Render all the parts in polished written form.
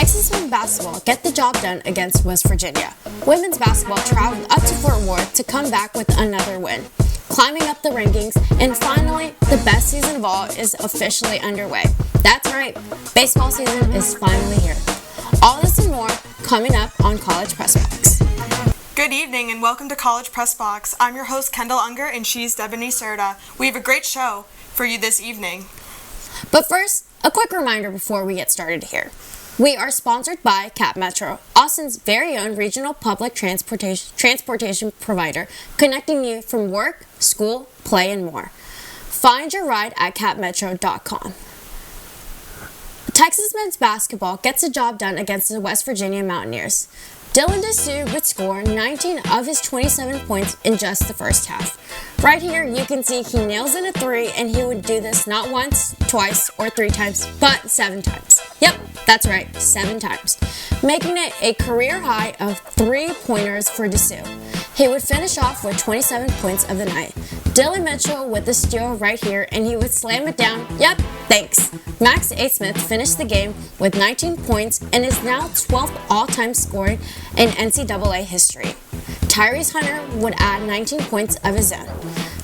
Texas men's basketball get the job done against West Virginia. Women's basketball traveled up to Fort Worth to come back with another win, climbing up the rankings, and finally, the best season of all is officially underway. That's right, baseball season is finally here. All this and more coming up on College Press Box. Good evening and welcome to College Press Box. I'm your host Kendall Unger and she's Debony Serta. We have a great show for you this evening. But first, a quick reminder before we get started here. We are sponsored by Cap Metro, Austin's very own regional public transportation provider, connecting you from work, school, play, and more. Find your ride at capmetro.com. Texas men's basketball gets the job done against the West Virginia Mountaineers. Dylan Dessou would score 19 of his 27 points in just the first half. Right here, you can see he nails in a three, and he would do this not once, twice, or 3 times, but 7 times. Yep, that's right, 7 times, making it a career high of 3-pointers for Dessou. He would finish off with 27 points of the night. Dylan Mitchell with the steal right here, and he would slam it down. Yep, thanks. Max A. Smith finished the game with 19 points and is now 12th all-time scoring in NCAA history. Tyrese Hunter would add 19 points of his own.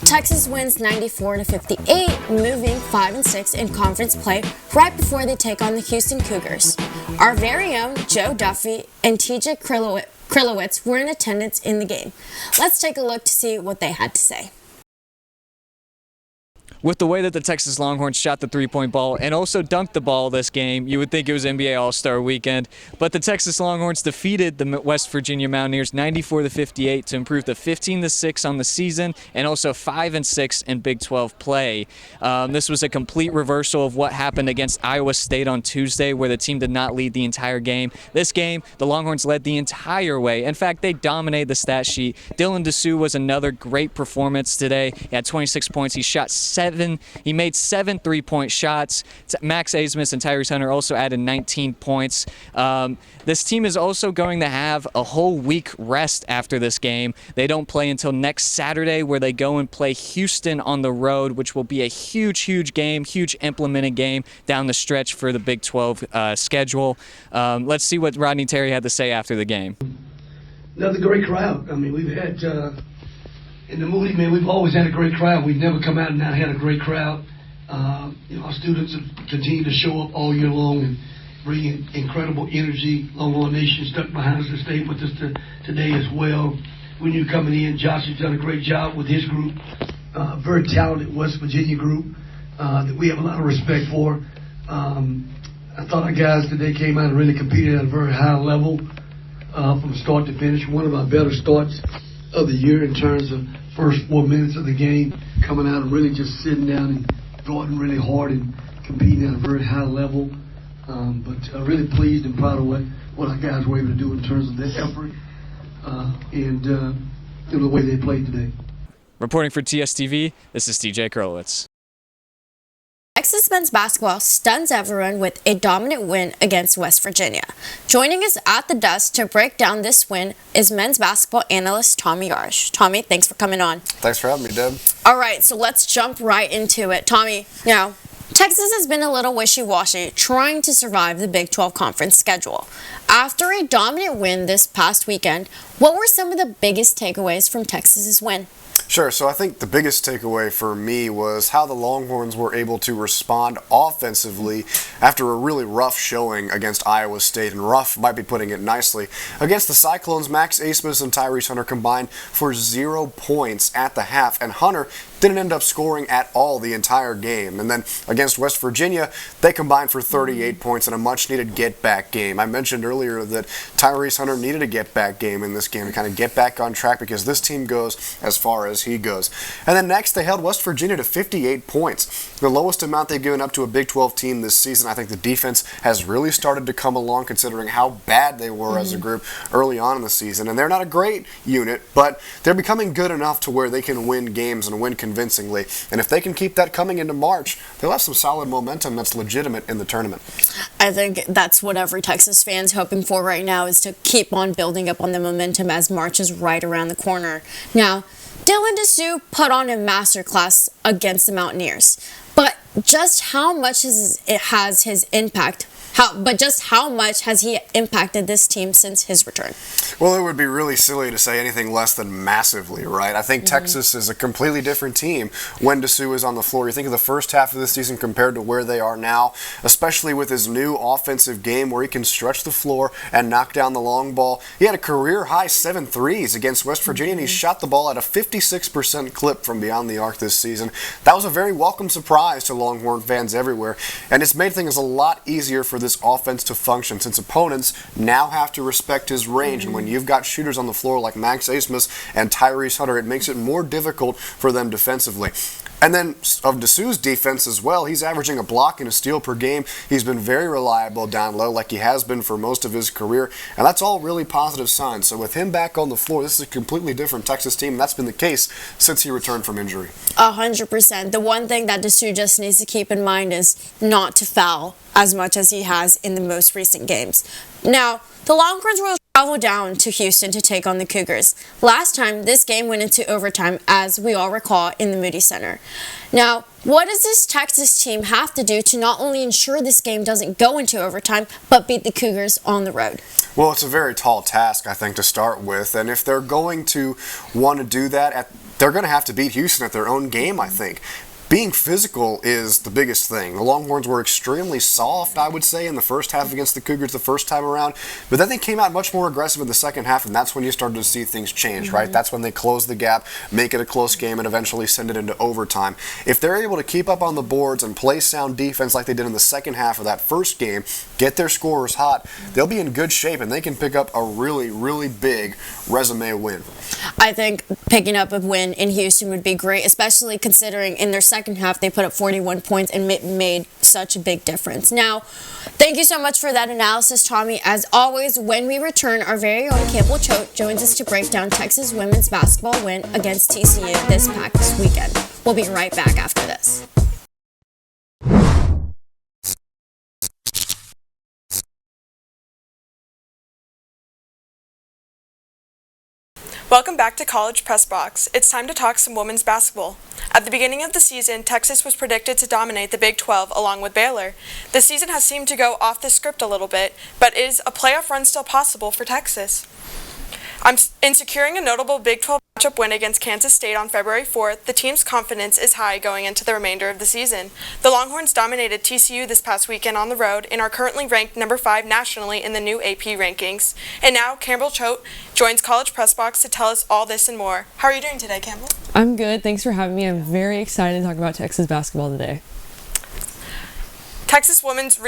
Texas wins 94-58, moving 5-6 in conference play right before they take on the Houston Cougars. Our very own Joe Duffy and TJ Krylowitz were in attendance in the game. Let's take a look to see what they had to say. With the way that the Texas Longhorns shot the three-point ball and also dunked the ball this game, you would think it was NBA All-Star Weekend. But the Texas Longhorns defeated the West Virginia Mountaineers 94-58 to improve to 15-6 on the season and also 5-6 in Big 12 play. This was a complete reversal of what happened against Iowa State on Tuesday, where the team did not lead the entire game. This game, the Longhorns led the entire way. In fact, they dominated the stat sheet. Dylan Dessou was another great performance today. He had 26 points. He made 7 3-point shots. Max A. Smith and Tyrese Hunter also added 19 points. This team is also going to have a whole week rest after this game. They don't play until next Saturday, where they go and play Houston on the road, which will be a huge game, huge implemented game down the stretch for the Big 12 schedule. Let's see what Rodney Terry had to say after the game. Another great crowd. I mean, we've had... in the Moody, man, we've always had a great crowd. We've never come out and not had a great crowd. Our students have continued to show up all year long and bring in incredible energy. Longhorn Nation stuck behind us and stayed with us today as well. We knew coming in, Josh has done a great job with his group. Very talented West Virginia group that we have a lot of respect for. I thought our guys today came out and really competed at a very high level from start to finish. One of our better starts of the year in terms of first 4 minutes of the game, coming out and really just sitting down and going really hard and competing at a very high level. But really pleased and proud of what our guys were able to do in terms of their effort and the way they played today. Reporting for TSTV, this is TJ Krylowitz. Texas men's basketball stuns everyone with a dominant win against West Virginia. Joining us at the desk to break down this win is men's basketball analyst Tommy Yarsh. Tommy, thanks for coming on. Thanks for having me, Deb. All right, so let's jump right into it. Tommy, Texas has been a little wishy-washy trying to survive the Big 12 conference schedule. After a dominant win this past weekend, what were some of the biggest takeaways from Texas's win? Sure, so I think the biggest takeaway for me was how the Longhorns were able to respond offensively after a really rough showing against Iowa State, and rough might be putting it nicely. Against the Cyclones, Max A. Smith and Tyrese Hunter combined for 0 points at the half, and Hunter didn't end up scoring at all the entire game. And then against West Virginia, they combined for 38 points in a much-needed get-back game. I mentioned earlier that Tyrese Hunter needed a get-back game in this game to kind of get back on track because this team goes as far as he goes. And then next, they held West Virginia to 58 points, the lowest amount they've given up to a Big 12 team this season. I think the defense has really started to come along considering how bad they were as a group early on in the season. And they're not a great unit, but they're becoming good enough to where they can win games and win convincingly. And if they can keep that coming into March, they'll have some solid momentum that's legitimate in the tournament. I think that's what every Texas fan's hoping for right now, is to keep on building up on the momentum as March is right around the corner. Now, Dylan Dessou put on a masterclass against the Mountaineers, but just how much has his impact but just how much has he impacted this team since his return? Well, it would be really silly to say anything less than massively, right? I think Texas is a completely different team when Dessou is on the floor. You think of the first half of the season compared to where they are now, especially with his new offensive game where he can stretch the floor and knock down the long ball. He had a career-high 7 threes against West Virginia, and he shot the ball at a 56% clip from beyond the arc this season. That was a very welcome surprise to Longhorn fans everywhere, and it's made things a lot easier for this offense to function since opponents now have to respect his range. And when you've got shooters on the floor like Max Asmus and Tyrese Hunter, it makes it more difficult for them defensively. And then of Dessou's defense as well, he's averaging a block and a steal per game. He's been very reliable down low like he has been for most of his career, and that's all really positive signs. So with him back on the floor, this is a completely different Texas team, and that's been the case since he returned from injury. 100%. The one thing that Dessou just needs to keep in mind is not to foul as much as he has in the most recent games. Now, the Longhorns will travel down to Houston to take on the Cougars. Last time, this game went into overtime, as we all recall, in the Moody Center. Now, what does this Texas team have to do to not only ensure this game doesn't go into overtime, but beat the Cougars on the road? Well, it's a very tall task, I think, to start with, and if they're going to want to do that, they're going to have to beat Houston at their own game, I think. Being physical is the biggest thing. The Longhorns were extremely soft, I would say, in the first half against the Cougars the first time around, but then they came out much more aggressive in the second half, and that's when you started to see things change, right? That's when they closed the gap, make it a close game, and eventually send it into overtime. If they're able to keep up on the boards and play sound defense like they did in the second half of that first game, get their scorers hot, they'll be in good shape, and they can pick up a really, really big resume win. I think picking up a win in Houston would be great, especially considering in their second half they put up 41 points and made such a big difference. Now, thank you so much for that analysis, Tommy. As always, when we return, our very own Campbell Choate joins us to break down Texas women's basketball win against TCU this past weekend. We'll be right back after this. Welcome back to College Press Box. It's time to talk some women's basketball. At the beginning of the season, Texas was predicted to dominate the Big 12 along with Baylor. The season has seemed to go off the script a little bit, but is a playoff run still possible for Texas? In securing a notable Big 12 matchup win against Kansas State on February 4th, the team's confidence is high going into the remainder of the season. The Longhorns dominated TCU this past weekend on the road and are currently ranked number 5 nationally in the new AP rankings. And now, Campbell Choate joins College Press Box to tell us all this and more. How are you doing today, Campbell? I'm good. Thanks for having me. I'm very excited to talk about Texas basketball today. Texas women's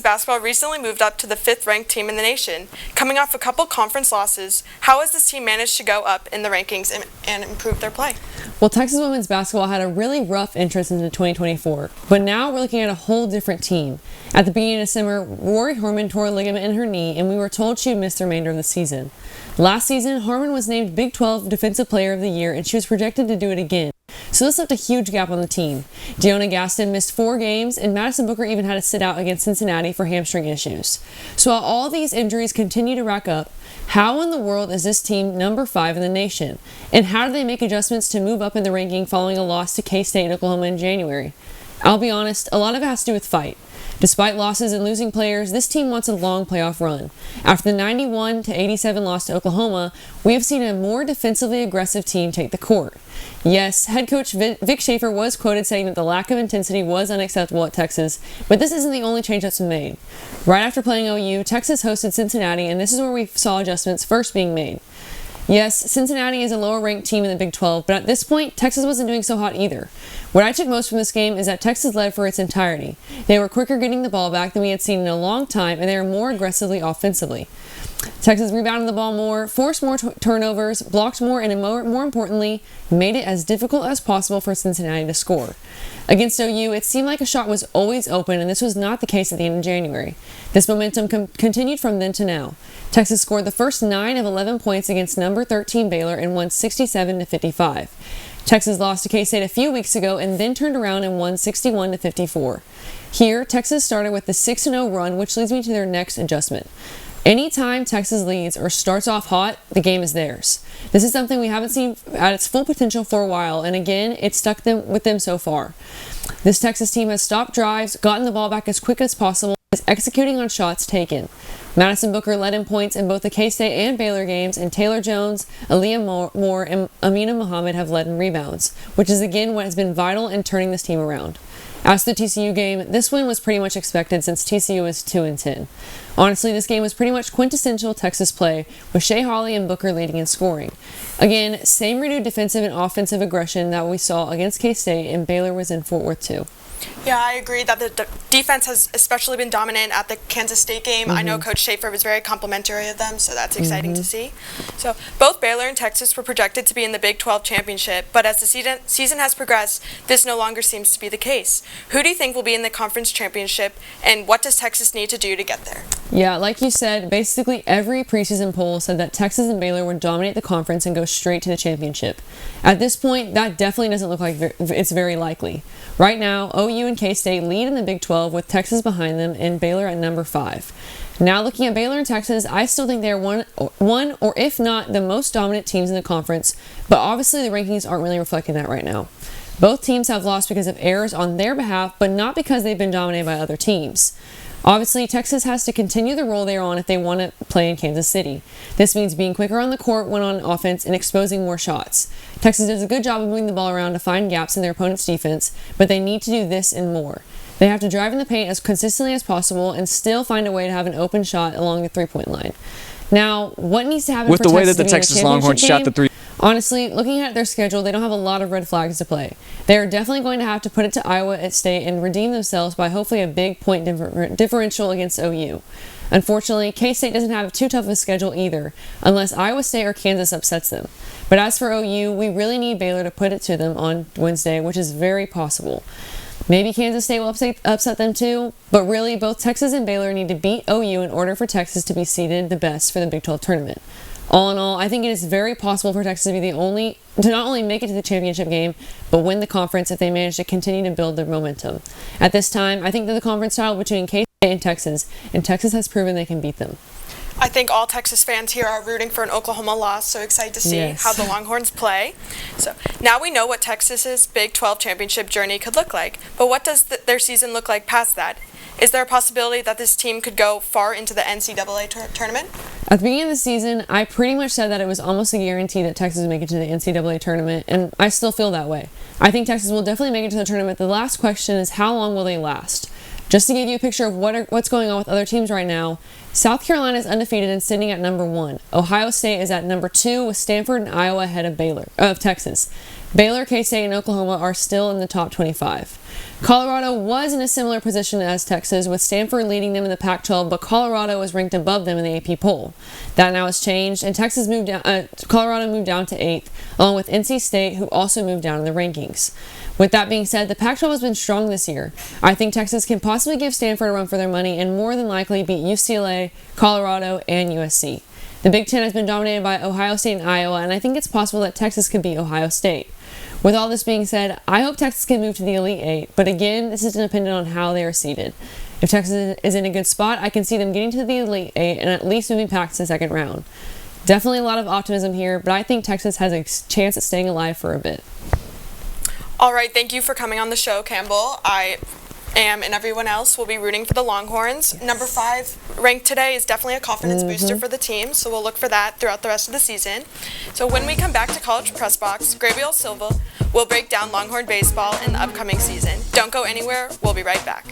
basketball recently moved up to the 5th-ranked team in the nation. Coming off a couple conference losses, how has this team managed to go up in the rankings and improve their play? Well, Texas women's basketball had a really rough entrance into 2024, but now we're looking at a whole different team. At the beginning of summer, Rory Harmon tore a ligament in her knee, and we were told she would miss the remainder of the season. Last season, Harmon was named Big 12 Defensive Player of the Year, and she was projected to do it again. So this left a huge gap on the team. Deonna Gaston missed 4 games, and Madison Booker even had to sit out against Cincinnati for hamstring issues. So while all these injuries continue to rack up, how in the world is this team number 5 in the nation? And how do they make adjustments to move up in the ranking following a loss to K-State and Oklahoma in January? I'll be honest, a lot of it has to do with fight. Despite losses and losing players, this team wants a long playoff run. After the 91-87 loss to Oklahoma, we have seen a more defensively aggressive team take the court. Yes, head coach Vic Schaefer was quoted saying that the lack of intensity was unacceptable at Texas, but this isn't the only change that's been made. Right after playing OU, Texas hosted Cincinnati, and this is where we saw adjustments first being made. Yes, Cincinnati is a lower-ranked team in the Big 12, but at this point, Texas wasn't doing so hot either. What I took most from this game is that Texas led for its entirety. They were quicker getting the ball back than we had seen in a long time, and they were more aggressively offensively. Texas rebounded the ball more, forced more turnovers, blocked more, and more importantly, made it as difficult as possible for Cincinnati to score. Against OU, it seemed like a shot was always open, and this was not the case at the end of January. This momentum continued from then to now. Texas scored the first 9 of 11 points against number 13 Baylor and won 67-55. Texas lost to K-State a few weeks ago and then turned around and won 61-54. Here, Texas started with the 6-0 run, which leads me to their next adjustment. Anytime Texas leads or starts off hot, the game is theirs. This is something we haven't seen at its full potential for a while, and again, it's stuck with them so far. This Texas team has stopped drives, gotten the ball back as quick as possible, and is executing on shots taken. Madison Booker led in points in both the K-State and Baylor games, and Taylor Jones, Aaliyah Moore, and Amina Muhammad have led in rebounds, which is again what has been vital in turning this team around. As for the TCU game, this win was pretty much expected since TCU is 2-10. Honestly, this game was pretty much quintessential Texas play, with Shea Hawley and Booker leading in scoring. Again, same renewed defensive and offensive aggression that we saw against K-State, and Baylor was in Fort Worth too. Yeah, I agree that the defense has especially been dominant at the Kansas State game. I know Coach Schaefer was very complimentary of them, so that's exciting to see. So both Baylor and Texas were projected to be in the Big 12 championship, but as the season has progressed, this no longer seems to be the case. Who do you think will be in the conference championship, and what does Texas need to do to get there? Yeah, like you said, basically every preseason poll said that Texas and Baylor would dominate the conference and go straight to the championship. At this point, that definitely doesn't look like it's very likely. Right now, OU and K-State lead in the Big 12 with Texas behind them and Baylor at number 5. Now looking at Baylor and Texas, I still think they're one or if not the most dominant teams in the conference, but obviously the rankings aren't really reflecting that right now. Both teams have lost because of errors on their behalf, but not because they've been dominated by other teams. Obviously, Texas has to continue the role they're on if they want to play in Kansas City. This means being quicker on the court when on offense and exposing more shots. Texas does a good job of moving the ball around to find gaps in their opponent's defense, but they need to do this and more. They have to drive in the paint as consistently as possible and still find a way to have an open shot along the three-point line. Now, what needs to happen with for the way Texas that the to be in Texas a Longhorns championship shot the game? three? Honestly, looking at their schedule, they don't have a lot of red flags to play. They are definitely going to have to put it to Iowa State and redeem themselves by hopefully a big point differential against OU. Unfortunately, K-State doesn't have too tough of a schedule either, unless Iowa State or Kansas upsets them. But as for OU, we really need Baylor to put it to them on Wednesday, which is very possible. Maybe Kansas State will upset them too, but really both Texas and Baylor need to beat OU in order for Texas to be seeded the best for the Big 12 tournament. All in all, I think it is very possible for Texas to be to not only make it to the championship game, but win the conference if they manage to continue to build their momentum. At this time, I think that the conference title between K-State and Texas has proven they can beat them. I think all Texas fans here are rooting for an Oklahoma loss, so excited to see how the Longhorns play. So now we know what Texas's Big 12 championship journey could look like, but what does their season look like past that? Is there a possibility that this team could go far into the NCAA tournament? At the beginning of the season, I pretty much said that it was almost a guarantee that Texas would make it to the NCAA tournament, and I still feel that way. I think Texas will definitely make it to the tournament. The last question is, how long will they last? Just to give you a picture of what's going on with other teams right now, South Carolina is undefeated and sitting at number 1. Ohio State is at number 2 with Stanford and Iowa ahead of Texas. Baylor, K-State, and Oklahoma are still in the top 25. Colorado was in a similar position as Texas, with Stanford leading them in the Pac-12, but Colorado was ranked above them in the AP poll. That now has changed, and Colorado moved down to 8th, along with NC State, who also moved down in the rankings. With that being said, the Pac-12 has been strong this year. I think Texas can possibly give Stanford a run for their money and more than likely beat UCLA, Colorado, and USC. The Big Ten has been dominated by Ohio State and Iowa, and I think it's possible that Texas could beat Ohio State. With all this being said, I hope Texas can move to the Elite 8, but again, this is dependent on how they are seeded. If Texas is in a good spot, I can see them getting to the Elite 8 and at least moving past the second round. Definitely a lot of optimism here, but I think Texas has a chance at staying alive for a bit. All right, thank you for coming on the show, Campbell. I am, and everyone else will be rooting for the Longhorns. Yes. Number 5 ranked today is definitely a confidence booster for the team, so we'll look for that throughout the rest of the season. So when we come back to College Press Box, Gabriel Silva will break down Longhorn baseball in the upcoming season. Don't go anywhere. We'll be right back.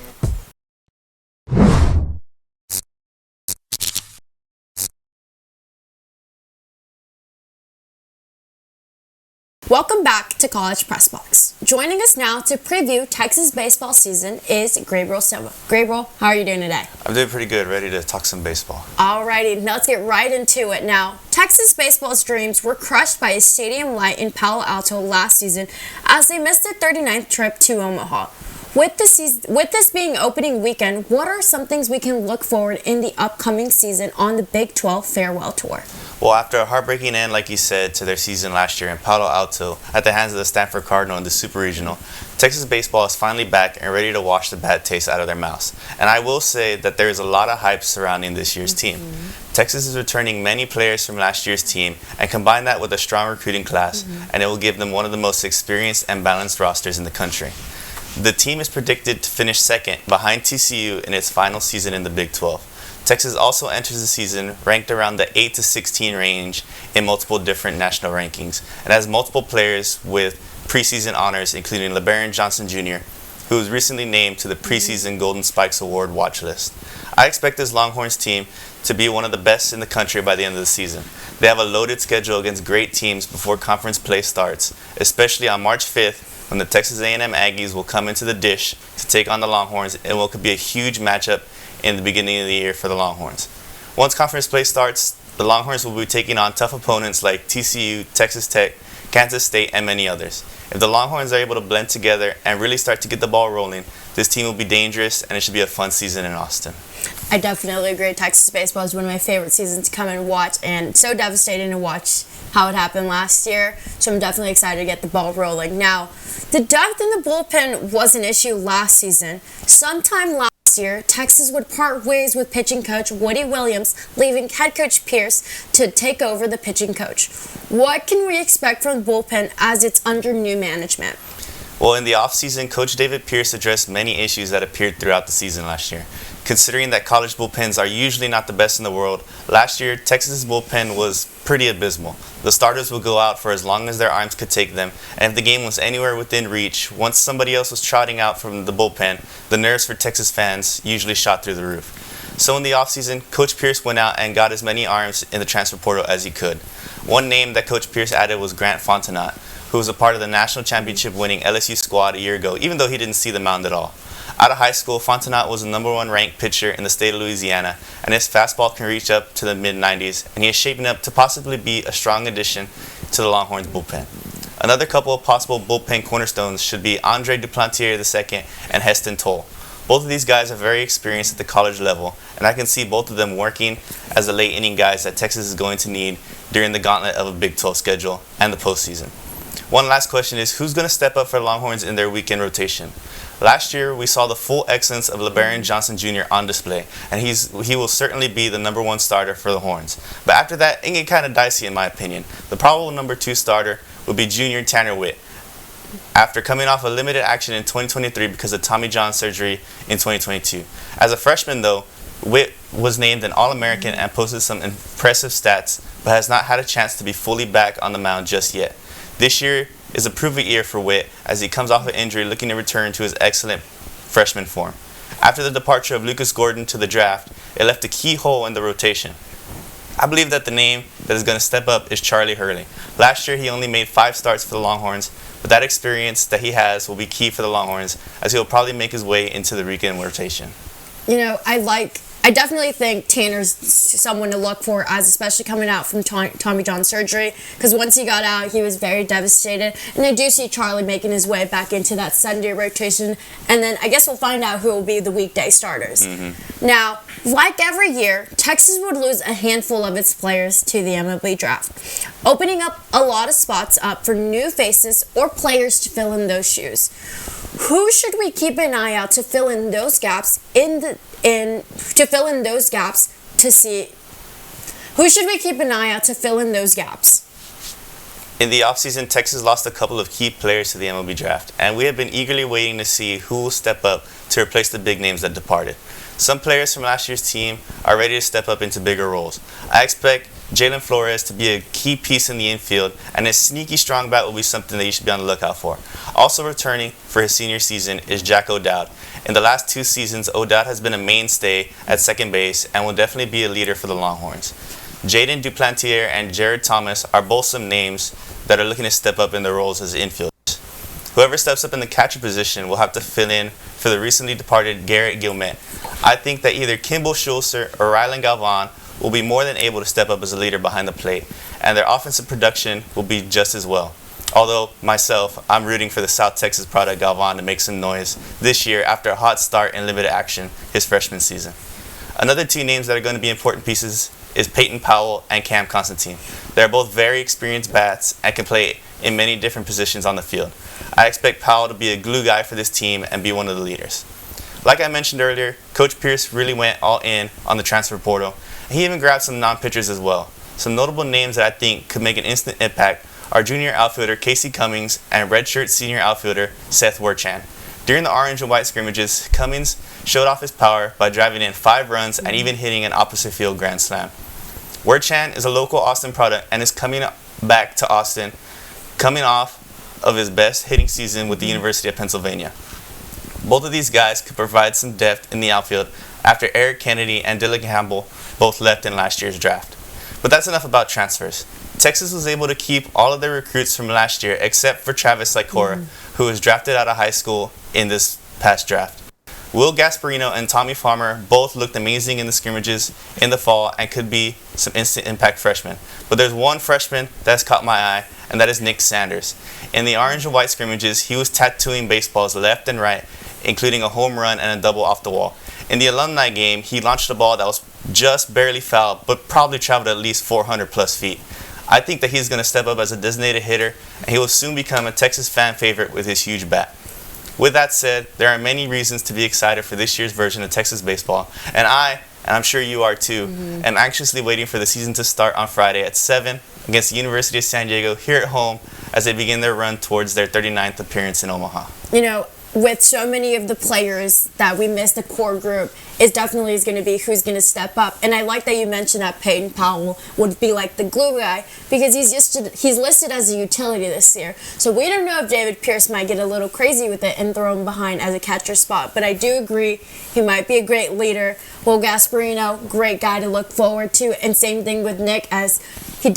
Welcome back to College Press Box. Joining us now to preview Texas baseball season is Gabriel Silva. Gabriel, how are you doing today? I'm doing pretty good, ready to talk some baseball. Alrighty, let's get right into it now. Texas baseball's dreams were crushed by a stadium light in Palo Alto last season as they missed their 39th trip to Omaha. With this being opening weekend, what are some things we can look forward in the upcoming season on the Big 12 farewell tour? Well, after a heartbreaking end, like you said, to their season last year in Palo Alto at the hands of the Stanford Cardinal in the Super Regional, Texas baseball is finally back and ready to wash the bad taste out of their mouths. And I will say that there is a lot of hype surrounding this year's team. Texas is returning many players from last year's team, and combine that with a strong recruiting class, and it will give them one of the most experienced and balanced rosters in the country. The team is predicted to finish second behind TCU in its final season in the Big 12. Texas also enters the season ranked around the 8 to 16 range in multiple different national rankings, and has multiple players with preseason honors, including LeBaron Johnson Jr., who was recently named to the preseason Golden Spikes Award watch list. I expect this Longhorns team to be one of the best in the country by the end of the season. They have a loaded schedule against great teams before conference play starts, especially on March 5th, when the Texas A&M Aggies will come into the dish to take on the Longhorns in what could be a huge matchup in the beginning of the year for the Longhorns. Once conference play starts, the Longhorns will be taking on tough opponents like TCU, Texas Tech, Kansas State, and many others. If the Longhorns are able to blend together and really start to get the ball rolling, this team will be dangerous, and it should be a fun season in Austin. I definitely agree. Texas baseball is one of my favorite seasons to come and watch, and so devastating to watch how it happened last year. So I'm definitely excited to get the ball rolling. Now, the depth in the bullpen was an issue last season. Sometime last year, Texas would part ways with pitching coach Woody Williams, leaving head coach Pierce to take over the pitching coach. What can we expect from the bullpen as it's under new management? Well, in the offseason, Coach David Pierce addressed many issues that appeared throughout the season last year. Considering that college bullpens are usually not the best in the world, last year Texas's bullpen was pretty abysmal. The starters would go out for as long as their arms could take them, and if the game was anywhere within reach, once somebody else was trotting out from the bullpen, the nerves for Texas fans usually shot through the roof. So in the offseason, Coach Pierce went out and got as many arms in the transfer portal as he could. One name that Coach Pierce added was Grant Fontenot, who was a part of the national championship winning LSU squad a year ago, even though he didn't see the mound at all. Out of high school, Fontenot was the #1 ranked pitcher in the state of Louisiana, and his fastball can reach up to the mid-90s, and he is shaping up to possibly be a strong addition to the Longhorns bullpen. Another couple of possible bullpen cornerstones should be Andre Duplantier II and Heston Toll. Both of these guys are very experienced at the college level, and I can see both of them working as the late inning guys that Texas is going to need during the gauntlet of a Big 12 schedule and the postseason. One last question is, who's going to step up for Longhorns in their weekend rotation? Last year, we saw the full excellence of LeBaron Johnson Jr. on display, and he will certainly be the #1 starter for the Horns. But after that, it get kind of dicey in my opinion. The probable #2 starter would be junior Tanner Witt, after coming off a limited action in 2023 because of Tommy John surgery in 2022. As a freshman, though, Witt was named an All-American and posted some impressive stats, but has not had a chance to be fully back on the mound just yet. This year is a prove-it year for Witt as he comes off an injury looking to return to his excellent freshman form. After the departure of Lucas Gordon to the draft, it left a key hole in the rotation. I believe that the name that is going to step up is Charlie Hurley. Last year he only made 5 starts for the Longhorns, but that experience that he has will be key for the Longhorns as he'll probably make his way into the weekend rotation. You know, I definitely think Tanner's someone to look for, as especially coming out from Tommy John surgery, because once he got out, he was very devastated. And I do see Charlie making his way back into that Sunday rotation, and then I guess we'll find out who will be the weekday starters. Now, like every year, Texas would lose a handful of its players to the MLB draft, opening up a lot of spots up for new faces or players to fill in those shoes. Who should we keep an eye out to fill in those gaps to see who should we keep an eye out to fill in those gaps? In the offseason, Texas lost a couple of key players to the MLB draft, and we have been eagerly waiting to see who will step up to replace the big names that departed. Some players from last year's team are ready to step up into bigger roles. I expect Jalen Flores to be a key piece in the infield, and his sneaky strong bat will be something that you should be on the lookout for. Also returning for his senior season is Jack O'Dowd. In the last 2 seasons, O'Dowd has been a mainstay at second base and will definitely be a leader for the Longhorns. Jaden Duplantier and Jared Thomas are both some names that are looking to step up in their roles as infielders. Whoever steps up in the catcher position will have to fill in for the recently departed Garrett Gilmet. I think that either Kimball Schulzer or Rylan Galvan will be more than able to step up as a leader behind the plate, and their offensive production will be just as well. Although, myself, I'm rooting for the South Texas product Galvan to make some noise this year after a hot start in limited action his freshman season. Another 2 names that are going to be important pieces is Peyton Powell and Cam Constantine. They're both very experienced bats and can play in many different positions on the field. I expect Powell to be a glue guy for this team and be one of the leaders. Like I mentioned earlier, Coach Pierce really went all in on the transfer portal, and he even grabbed some non-pitchers as well. Some notable names that I think could make an instant impact are junior outfielder Casey Cummings and redshirt senior outfielder Seth Werchan. During the orange and white scrimmages, Cummings showed off his power by driving in 5 runs and even hitting an opposite field grand slam. Werchan is a local Austin product and is coming back to Austin, coming off of his best hitting season with the University of Pennsylvania. Both of these guys could provide some depth in the outfield after Eric Kennedy and Dylan Campbell both left in last year's draft. But that's enough about transfers. Texas was able to keep all of their recruits from last year except for Travis Lycora, who was drafted out of high school in this past draft. Will Gasparino and Tommy Farmer both looked amazing in the scrimmages in the fall and could be some instant impact freshmen. But there's one freshman that's caught my eye, and that is Nick Sanders. In the orange and white scrimmages, he was tattooing baseballs left and right, including a home run and a double off the wall. In the alumni game, he launched a ball that was just barely fouled, but probably traveled at least 400 plus feet. I think that he's going to step up as a designated hitter, and he will soon become a Texas fan favorite with his huge bat. With that said, there are many reasons to be excited for this year's version of Texas baseball, and I'm sure you are too, am anxiously waiting for the season to start on Friday at 7 against the University of San Diego here at home as they begin their run towards their 39th appearance in Omaha. You know, with so many of the players that we missed, the core group, it definitely is going to be who's going to step up. And I like that you mentioned that Peyton Powell would be like the glue guy because he's listed as a utility this year. So we don't know if David Pierce might get a little crazy with it and throw him behind as a catcher spot. But I do agree he might be a great leader. Will Gasparino, great guy to look forward to. And same thing with Nick, as he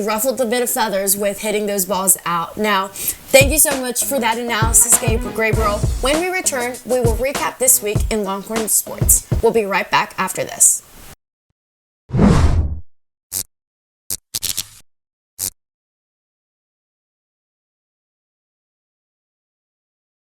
ruffled a bit of feathers with hitting those balls out. Now, thank you so much for that analysis, Gabriel. When we return, we will recap this week in Longhorn sports. We'll be right back after this.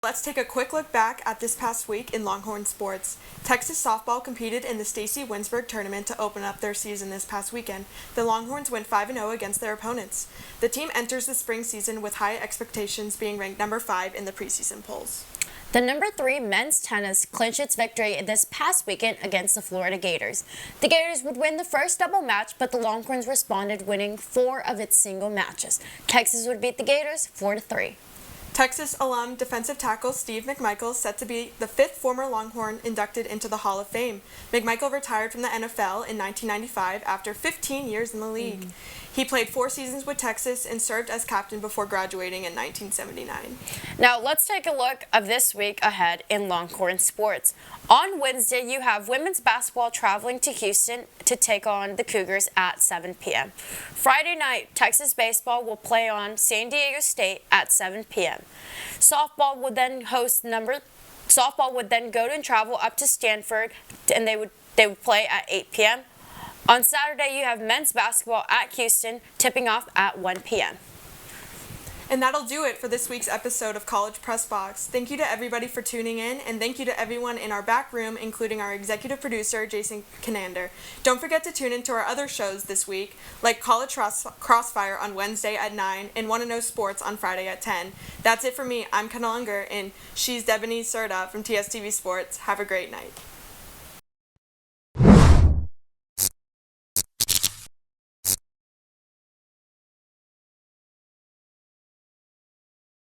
Let's take a quick look back at this past week in Longhorn sports. Texas softball competed in the Stacy Winsberg tournament to open up their season this past weekend. The Longhorns went 5-0 against their opponents. The team enters the spring season with high expectations, being ranked number 5 in the preseason polls. The number 3 men's tennis clinched its victory this past weekend against the Florida Gators. The Gators would win the first double match, but the Longhorns responded, winning 4 of its single matches. Texas would beat the Gators 4-3. Texas alum defensive tackle Steve McMichael set to be the 5th former Longhorn inducted into the Hall of Fame. McMichael retired from the NFL in 1995 after 15 years in the league. He played 4 seasons with Texas and served as captain before graduating in 1979. Now let's take a look of this week ahead in Longhorn sports. On Wednesday, you have women's basketball traveling to Houston to take on the Cougars at 7 p.m. Friday night, Texas baseball will play on San Diego State at 7 p.m. Softball would then go and travel up to Stanford, and they would play at 8 p.m. On Saturday, you have men's basketball at Houston, tipping off at 1 p.m. And that'll do it for this week's episode of College Press Box. Thank you to everybody for tuning in, and thank you to everyone in our back room, including our executive producer, Jason Canander. Don't forget to tune into our other shows this week, like College Crossfire on Wednesday at 9 and Wanna Know Sports on Friday at 10. That's it for me. I'm Kana Unger, and she's Debony Serta from TSTV Sports. Have a great night.